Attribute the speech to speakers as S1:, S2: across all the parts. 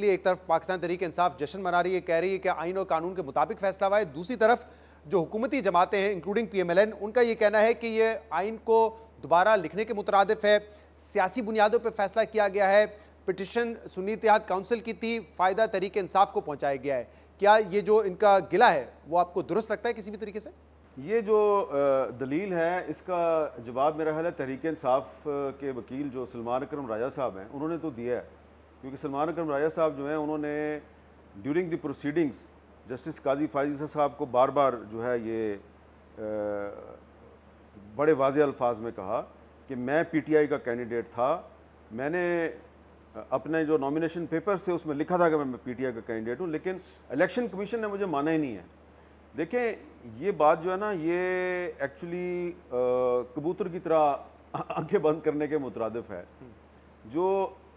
S1: एक तरफ पाकिस्तान तहरीक इंसाफ जश्न मना रही है, कह रही है कि आइन और कानून के मुताबिक फैसला हुआ है। दूसरी तरफ जो हुकूमती जमातें हैं इंक्लूडिंग PMLN, उनका ये कहना है कि ये आइन को दोबारा लिखने के मुतरादिफ है, सियासी बुनियादों पर फैसला किया गया है, पिटिशन सुन्नी इत्तेहाद काउंसिल की थी, फ़ायदा तहरीक इंसाफ को पहुँचाया गया है। क्या ये जो इनका गिला है वो आपको दुरुस्त लगता है किसी भी तरीके से?
S2: ये जो दलील है इसका जवाब मेरा ख्याल है तहरीक इंसाफ के वकील जो सलमान अकरम राजा साहब हैं उन्होंने तो दिया है, क्योंकि सलमान अकरम राजा साहब जो हैं उन्होंने ड्यूरिंग द प्रोसीडिंग्स जस्टिस काजी फायज ईसा साहब को बार बार जो है ये बड़े वाज़े अल्फाज में कहा कि मैं PTI का कैंडिडेट था, मैंने अपने जो नॉमिनेशन पेपर्स थे उसमें लिखा था कि मैं PTI का कैंडिडेट हूँ, लेकिन इलेक्शन कमीशन ने मुझे माना ही नहीं है। देखें ये बात जो है ना ये एक्चुअली कबूतर की तरह आंखें बंद करने के मुतरादिफ है। जो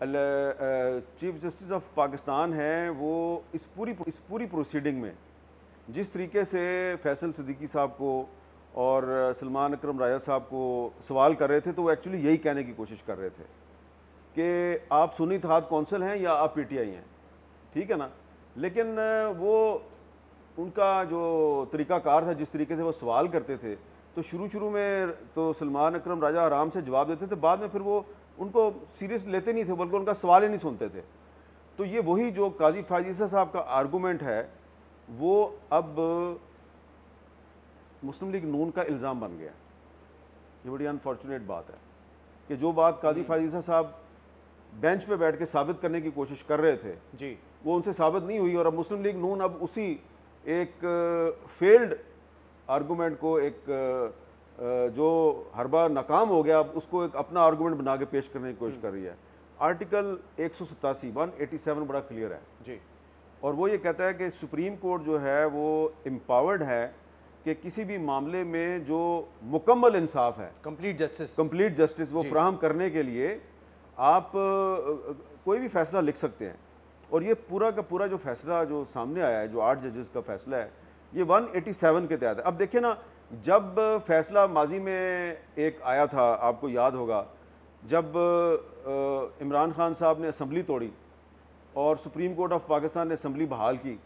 S2: चीफ जस्टिस ऑफ पाकिस्तान है वो इस पूरी प्रोसीडिंग में जिस तरीके से फैसल सिद्दीकी साहब को और सलमान अकरम राजा साहब को सवाल कर रहे थे, तो वो एक्चुअली यही कहने की कोशिश कर रहे थे कि आप सुन्नी इत्तेहाद कौंसिल हैं या आप PTI हैं, ठीक है ना। लेकिन वो उनका जो तरीक़ाकार था, जिस तरीके से वो सवाल करते थे, तो शुरू में तो सलमान अकरम राजा आराम से जवाब देते थे, बाद में फिर वो उनको सीरियस लेते नहीं थे, बल्कि उनका सवाल ही नहीं सुनते थे। तो ये वही जो काजी फायज ईसा साहब का आर्गूमेंट है वो अब मुस्लिम लीग नून का इल्ज़ाम बन गया। ये बड़ी अनफॉर्चुनेट बात है कि जो बात काजी फायज ईसा साहब बेंच पे बैठ के साबित करने की कोशिश कर रहे थे
S1: जी, वो
S2: उनसे साबित नहीं हुई, और अब मुस्लिम लीग नून अब उसी एक फेल्ड आर्गूमेंट को, एक जो हर बार नाकाम हो गया, अब उसको एक अपना आर्गूमेंट बना के पेश करने की कोशिश कर रही है। आर्टिकल 187 बड़ा क्लियर है
S1: जी,
S2: और वो ये कहता है कि सुप्रीम कोर्ट जो है वो एम्पावर्ड है कि किसी भी मामले में जो मुकम्मल इंसाफ है, कंप्लीट जस्टिस वो फराहम करने के लिए आप कोई भी फैसला लिख सकते हैं। और ये पूरा का पूरा जो फैसला जो सामने आया है, जो 8 जजेस का फैसला है, ये 187 के तहत है। अब देखिए ना, जब फैसला माजी में एक आया था, आपको याद होगा, जब इमरान खान साहब ने असम्बली तोड़ी और सुप्रीम कोर्ट ऑफ पाकिस्तान ने असम्बली बहाल की,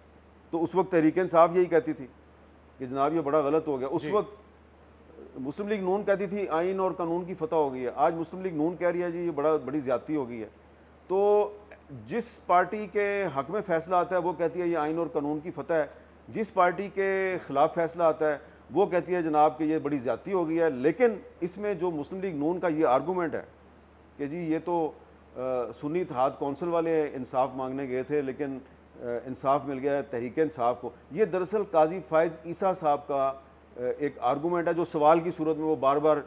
S2: तो उस वक्त तहरीक इंसाफ यही कहती थी कि जनाब ये बड़ा गलत हो गया। उस वक्त मुस्लिम लीग नून कहती थी आइन और कानून की फतह हो गई है। आज मुस्लिम लीग नून कह रही है जी ये बड़ी ज़्यादती हो गई है। तो जिस पार्टी के हक में फैसला आता है वो कहती है ये आइन और कानून की फतह है, जिस पार्टी के खिलाफ फैसला आता है वो कहती है जनाब कि ये बड़ी ज़्यादती हो गई है। लेकिन इसमें जो मुस्लिम लीग नून का ये आर्गूमेंट है कि जी ये तो सुन्नी इत्तेहाद कौंसिल वाले इंसाफ मांगने गए थे, लेकिन इंसाफ मिल गया तहरीक इंसाफ को, ये दरअसल काजी फायज ईसा साहब का एक आर्गूमेंट है जो सवाल की सूरत में वो बार बार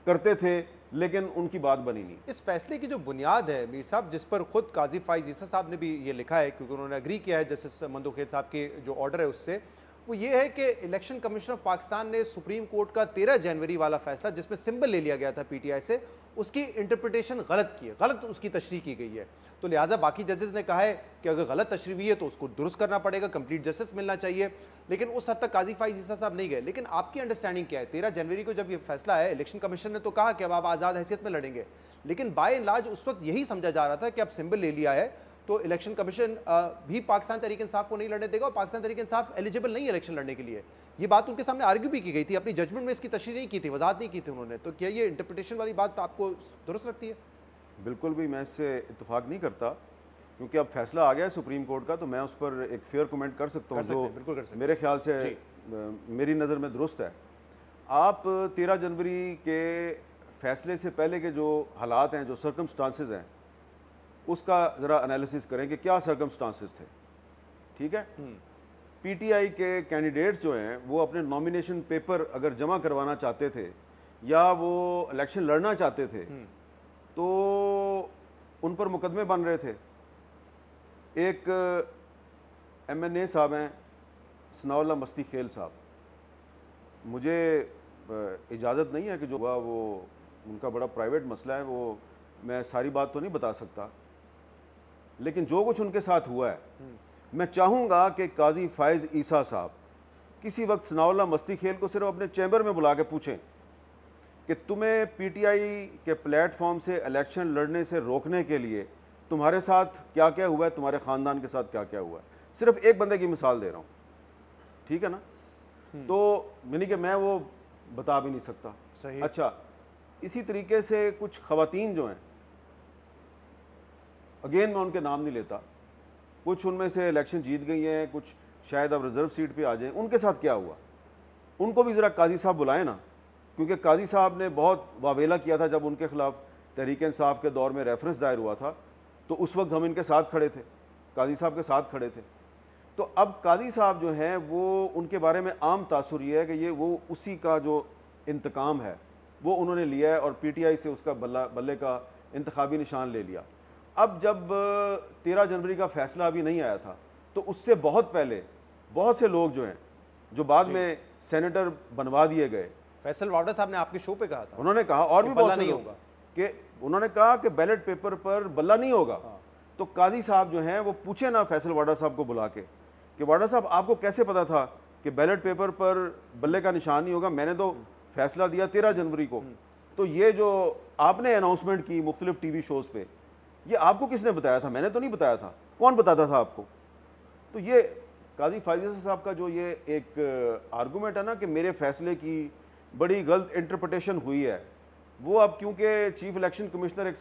S2: करते थे, लेकिन उनकी बात बनी नहीं।
S1: इस फैसले की जो बुनियाद है मीर साहब, जिस पर खुद काजी फायज ईसा साहब ने भी ये लिखा है, क्योंकि उन्होंने एग्री किया है जस्टिस मंदोखेल साहब के जो ऑर्डर है उससे, वो ये है कि इलेक्शन कमीशन ऑफ पाकिस्तान ने सुप्रीम कोर्ट का 13 जनवरी वाला फैसला जिसमें सिंबल ले लिया गया था PTI से, उसकी इंटरप्रिटेशन गलत की है, गलत उसकी तशरीह की गई है। तो लिहाजा बाकी जजेस ने कहा है कि अगर गलत तशरीह हुई है तो उसको दुरुस्त करना पड़ेगा, कंप्लीट जस्टिस मिलना चाहिए। लेकिन उस हद तक काजी फायज ईसा साहब नहीं गए। लेकिन आपकी अंडरस्टैंडिंग क्या है? 13 जनवरी को जब ये फैसला है, इलेक्शन कमीशन ने तो कहा कि अब आप आज़ाद हैसियत में लड़ेंगे, लेकिन बाय एंड लार्ज उस वक्त यही समझा जा रहा था कि अब सिंबल ले लिया है तो इलेक्शन कमीशन भी पाकिस्तान तहरीक इंसाफ को नहीं लड़ने देगा और पाकिस्तान तहरीक इंसाफ एलिजिबल नहीं है इलेक्शन लड़ने के लिए। ये बात उनके सामने आर्ग्यू भी की गई थी, अपनी जजमेंट में इसकी तशरीह नहीं की थी, वजाहत नहीं की थी उन्होंने। तो क्या ये इंटरप्रिटेशन वाली बात आपको दुरुस्त लगती है?
S2: बिल्कुल भी मैं इससे इत्तेफाक नहीं करता, क्योंकि अब फैसला आ गया है सुप्रीम कोर्ट का, तो मैं उस पर एक फेयर कमेंट कर सकता हूँ जो मेरे ख्याल से मेरी नज़र में दुरुस्त है। आप 13 जनवरी के फैसले से पहले के जो हालात हैं, जो सर्कमस्टांसेस हैं, उसका ज़रा एनालिसिस करें कि क्या सर्कमस्टांसेस थे। ठीक है, PTI के कैंडिडेट्स जो हैं वो अपने नॉमिनेशन पेपर अगर जमा करवाना चाहते थे या वो इलेक्शन लड़ना चाहते थे तो उन पर मुकदमे बन रहे थे। एक MNA साहब हैं सनाउल्लाह मस्ती खेल साहब, मुझे इजाज़त नहीं है कि जो हुआ वो उनका बड़ा प्राइवेट मसला है, वो मैं सारी बात तो नहीं बता सकता, लेकिन जो कुछ उनके साथ हुआ है, मैं चाहूँगा कि काजी फायज ईसा साहब किसी वक्त सनाउल्लाह मस्ती खेल को सिर्फ अपने चैम्बर में बुला के पूछें कि तुम्हें PTI के प्लेटफॉर्म से इलेक्शन लड़ने से रोकने के लिए तुम्हारे साथ क्या क्या हुआ है, तुम्हारे ख़ानदान के साथ क्या क्या हुआ है। सिर्फ एक बंदे की मिसाल दे रहा हूँ, ठीक है ना। तो यानी कि मैं वो बता भी नहीं सकता।
S1: सही।
S2: अच्छा, इसी तरीके से कुछ ख़वातीन जो हैं, अगेन मैं उनके नाम नहीं लेता, कुछ उनमें से इलेक्शन जीत गई हैं, कुछ शायद अब रिजर्व सीट पे आ जाएं, उनके साथ क्या हुआ, उनको भी ज़रा काजी साहब बुलाएं ना, क्योंकि काजी साहब ने बहुत वावेला किया था जब उनके खिलाफ तहरीक इंसाफ के दौर में रेफरेंस दायर हुआ था, तो उस वक्त हम इनके साथ खड़े थे, काजी साहब के साथ खड़े थे। तो अब काजी साहब जो हैं वो, उनके बारे में आम तासुर ये है कि ये वो उसी का जो इंतकाम है वो उन्होंने लिया है और PTI से उसका बल्ले का इंतखाबी निशान ले लिया। अब जब 13 जनवरी का फैसला अभी नहीं आया था, तो उससे बहुत पहले बहुत से लोग जो हैं, जो बाद में सेनेटर बनवा दिए गए,
S1: फैसल वाडा साहब ने आपके शो पे कहा था,
S2: उन्होंने कहा, और भी बहुत नहीं होगा कि उन्होंने कहा कि बैलेट पेपर पर बल्ला नहीं होगा। तो काजी साहब जो हैं वो पूछे ना फैसल वाडा साहब को बुला के कि वाडा साहब आपको कैसे पता था कि बैलेट पेपर पर बल्ले का निशान नहीं होगा, मैंने तो फैसला दिया 13 जनवरी को, तो ये जो आपने अनाउंसमेंट की मुख्तलिफ TV शोज़ पे, ये आपको किसने बताया था? मैंने तो नहीं बताया था, कौन बताता था आपको? तो ये काजी फायज़ साहब का जो ये एक आर्गूमेंट है ना कि मेरे फैसले की बड़ी गलत इंटरप्रिटेशन हुई है, वो अब क्योंकि चीफ इलेक्शन कमिश्नर एक